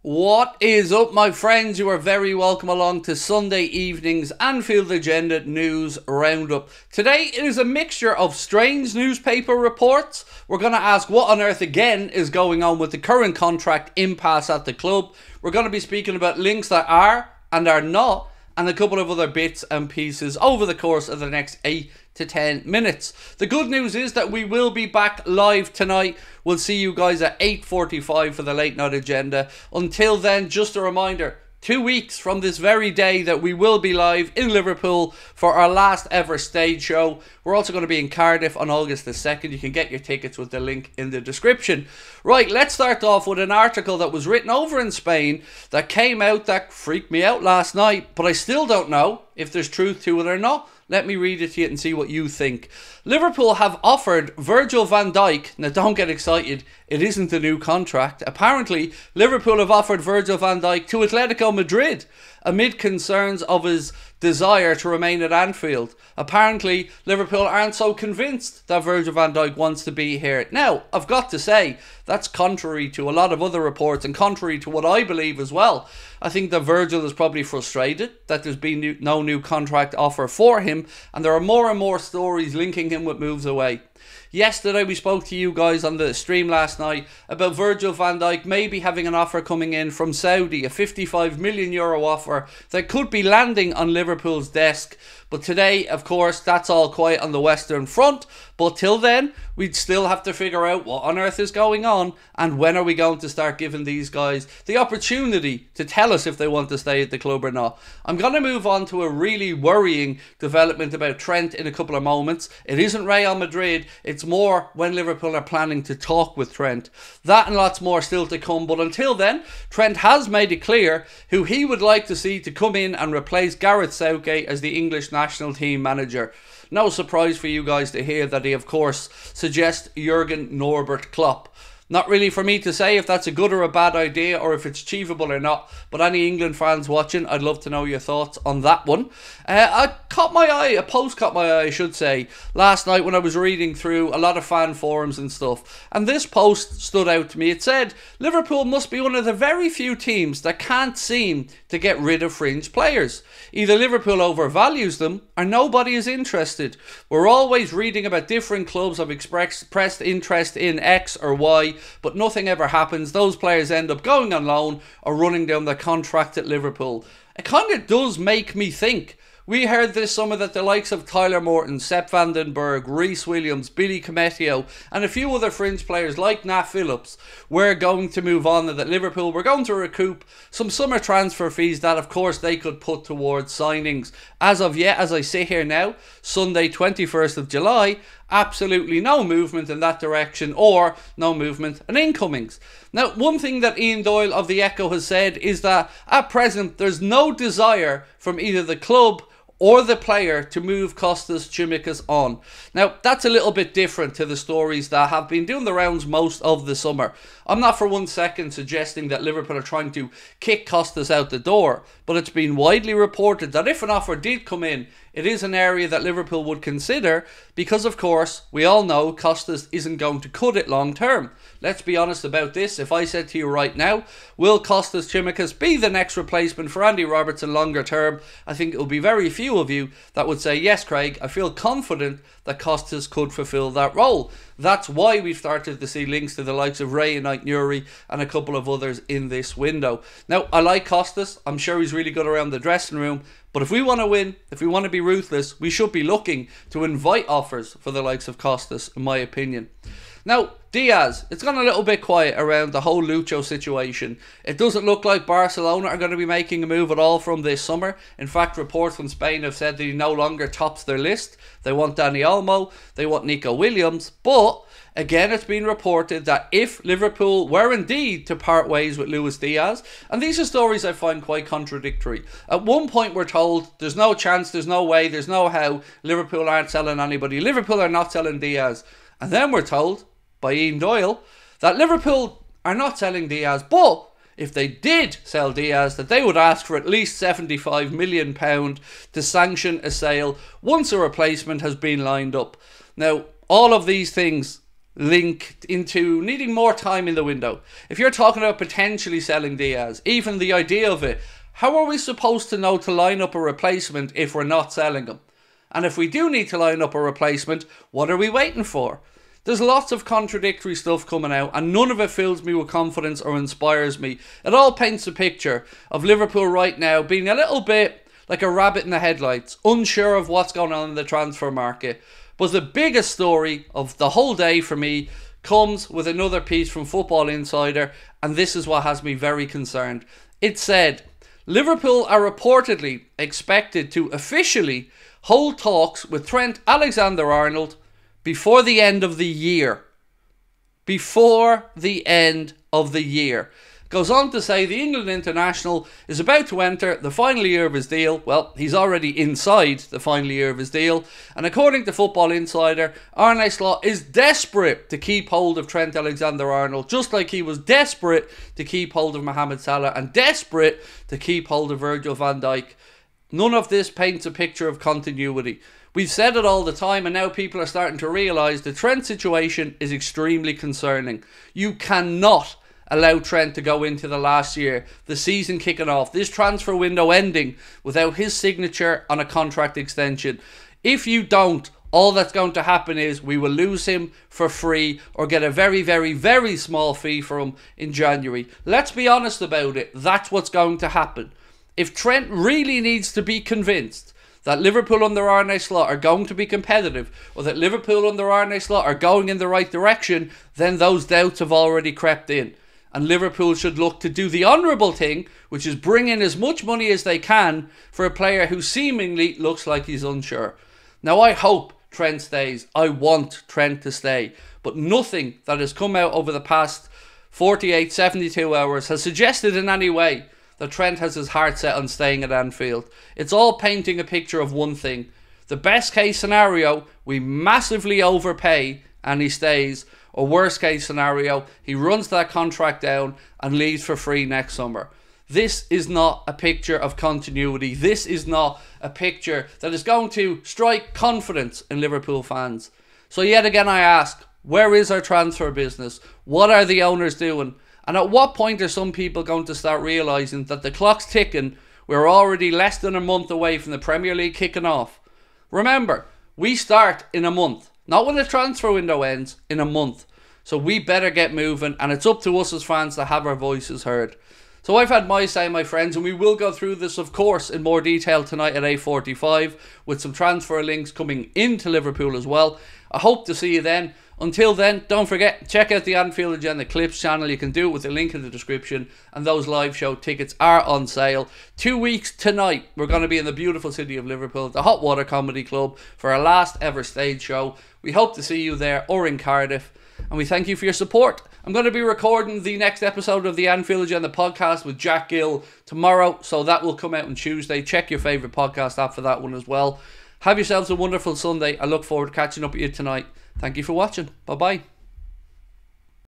What is up, my friends? You are very welcome along to Sunday evening's Anfield Agenda News Roundup. Today it is a mixture of strange newspaper reports. We're going to ask what on earth again is going on with the current contract impasse at the club. We're going to be speaking about links that are and are not, and a couple of other bits and pieces over the course of the next 8 to 10 minutes. The good news is that we will be back live tonight. We'll see you guys at 8:45 for the late night agenda. Until then, just a reminder, 2 weeks from this very day that we will be live in Liverpool for our last ever stage show. We're also going to be in Cardiff on August the 2nd. You can get your tickets with the link in the description. Right, let's start off with an article that was written over in Spain that came out that freaked me out last night, but I still don't know if there's truth to it or not. Let me read it to you and see what you think. Liverpool have offered Virgil van Dijk, now don't get excited, it isn't a new contract. Apparently, Liverpool have offered Virgil van Dijk to Atletico Madrid amid concerns of his desire to remain at Anfield. Apparently, Liverpool aren't so convinced that Virgil van Dijk wants to be here. Now, I've got to say, that's contrary to a lot of other reports and contrary to what I believe as well. I think that Virgil is probably frustrated that there's been no new contract offer for him, and there are more and more stories linking him with moves away. Yesterday we spoke to you guys on the stream last night about Virgil van Dijk maybe having an offer coming in from Saudi, a €55 million offer that could be landing on Liverpool's desk. But today, of course, that's all quiet on the Western Front. But till then, we'd still have to figure out what on earth is going on and when are we going to start giving these guys the opportunity to tell us if they want to stay at the club or not. I'm going to move on to a really worrying development about Trent in a couple of moments. It isn't Real Madrid, it's more when Liverpool are planning to talk with Trent. That and lots more still to come, but until then, Trent has made it clear who he would like to see to come in and replace Gareth Southgate as the English national team manager. No surprise for you guys to hear that he, of course, suggests Jurgen Norbert Klopp. Not really for me to say if that's a good or a bad idea or if it's achievable or not, but any England fans watching, I'd love to know your thoughts on that one. A post caught my eye, I should say, last night when I was reading through a lot of fan forums and stuff, and this post stood out to me. It said, Liverpool must be one of the very few teams that can't seem to get rid of fringe players. Either Liverpool overvalues them or nobody is interested. We're always reading about different clubs have expressed interest in X or Y, but nothing ever happens. Those players end up going on loan or running down their contract at Liverpool. It kind of does make me think. We heard this summer that the likes of Tyler Morton, Sepp van den Berg, Reece Williams, Billy Cometio and a few other fringe players like Nat Phillips were going to move on, and that Liverpool were going to recoup some summer transfer fees that of course they could put towards signings. As of yet, as I sit here now, Sunday 21st of July, absolutely no movement in that direction or no movement in incomings. Now, one thing that Ian Doyle of the Echo has said is that at present there's no desire from either the club or the player to move Kostas Tsimikas on. Now, that's a little bit different to the stories that have been doing the rounds most of the summer. I'm not for 1 second suggesting that Liverpool are trying to kick Kostas out the door, but it's been widely reported that if an offer did come in, it is an area that Liverpool would consider because, of course, we all know Kostas isn't going to cut it long term. Let's be honest about this. If I said to you right now, will Kostas Tsimikas be the next replacement for Andy Robertson longer term? I think it will be very few of you that would say, yes, Craig, I feel confident that Kostas could fulfill that role. That's why we've started to see links to the likes of Ray and Nuri and a couple of others in this window. Now, I like Kostas. I'm sure he's really good around the dressing room. But if we want to win, if we want to be ruthless, we should be looking to invite offers for the likes of Kostas, in my opinion. Now, DIAZ, it's gone a little bit quiet around the whole Lucho situation. It doesn't look like Barcelona are going to be making a move at all from this summer. In fact, reports from Spain have said that he no longer tops their list. They want Dani Olmo, they want Nico Williams, but again, it's been reported that if Liverpool were indeed to part ways with Luis Diaz, and these are stories I find quite contradictory. At one point we're told there's no chance, there's no way, there's no how, Liverpool aren't selling anybody, Liverpool are not selling Diaz. And then we're told by Ian Doyle that Liverpool are not selling Diaz, but if they did sell Diaz, that they would ask for at least £75 million to sanction a sale once a replacement has been lined up. Now, all of these things link into needing more time in the window. If you're talking about potentially selling DIAZ, even the idea of it, how are we supposed to know to line up a replacement if we're not selling him? And if we do need to line up a replacement, what are we waiting for? There's lots of contradictory stuff coming out, and none of it fills me with confidence or inspires me. It all paints a picture of Liverpool right now being a little bit like a rabbit in the headlights, unsure of what's going on in the transfer market. But the biggest story of the whole day for me comes with another piece from Football Insider, and this is what has me very concerned. It said, Liverpool are reportedly expected to officially hold talks with Trent Alexander-Arnold before the end of the year. Before the end of the year. Goes on to say the England international is about to enter the final year of his deal. Well, he's already inside the final year of his deal. And according to Football Insider, Arne Slot is desperate to keep hold of Trent Alexander-Arnold, just like he was desperate to keep hold of Mohamed Salah and desperate to keep hold of Virgil van Dijk. None of this paints a picture of continuity. We've said it all the time, and now people are starting to realise the Trent situation is extremely concerning. You cannot allow Trent to go into the last year, the season kicking off, this transfer window ending without his signature on a contract extension. If you don't, all that's going to happen is we will lose him for free or get a very, very, very small fee for him in January. Let's be honest about it. That's what's going to happen. If Trent really needs to be convinced that Liverpool under Arne Slot are going to be competitive, or that Liverpool under Arne Slot are going in the right direction, then those doubts have already crept in. And Liverpool should look to do the honourable thing, which is bring in as much money as they can for a player who seemingly looks like he's unsure. Now, I hope Trent stays. I want Trent to stay. But nothing that has come out over the past 48, 72 hours has suggested in any way that Trent has his heart set on staying at Anfield. It's all painting a picture of one thing. The best case scenario, we massively overpay and he stays. Or worst case scenario, he runs that contract down and leaves for free next summer. This is not a picture of continuity. This is not a picture that is going to strike confidence in Liverpool fans. So yet again I ask, where is our transfer business? What are the owners doing? And at what point are some people going to start realising that the clock's ticking? We're already less than a month away from the Premier League kicking off. Remember, we start in a month. Not when the transfer window ends, in a month. So we better get moving, and it's up to us as fans to have our voices heard. So I've had my say, my friends, and we will go through this, of course, in more detail tonight at 8:45, with some transfer links coming into Liverpool as well. I hope to see you then. Until then, don't forget, check out the Anfield Agenda Clips channel. You can do it with the link in the description, and those live show tickets are on sale. 2 weeks tonight, we're going to be in the beautiful city of Liverpool, the Hot Water Comedy Club, for our last ever stage show. We hope to see you there or in Cardiff, and we thank you for your support. I'm going to be recording the next episode of the Anfield Agenda podcast with Jack Gill tomorrow, so that will come out on Tuesday. Check your favourite podcast app for that one as well. Have yourselves a wonderful Sunday. I look forward to catching up with you tonight. Thank you for watching. Bye-bye.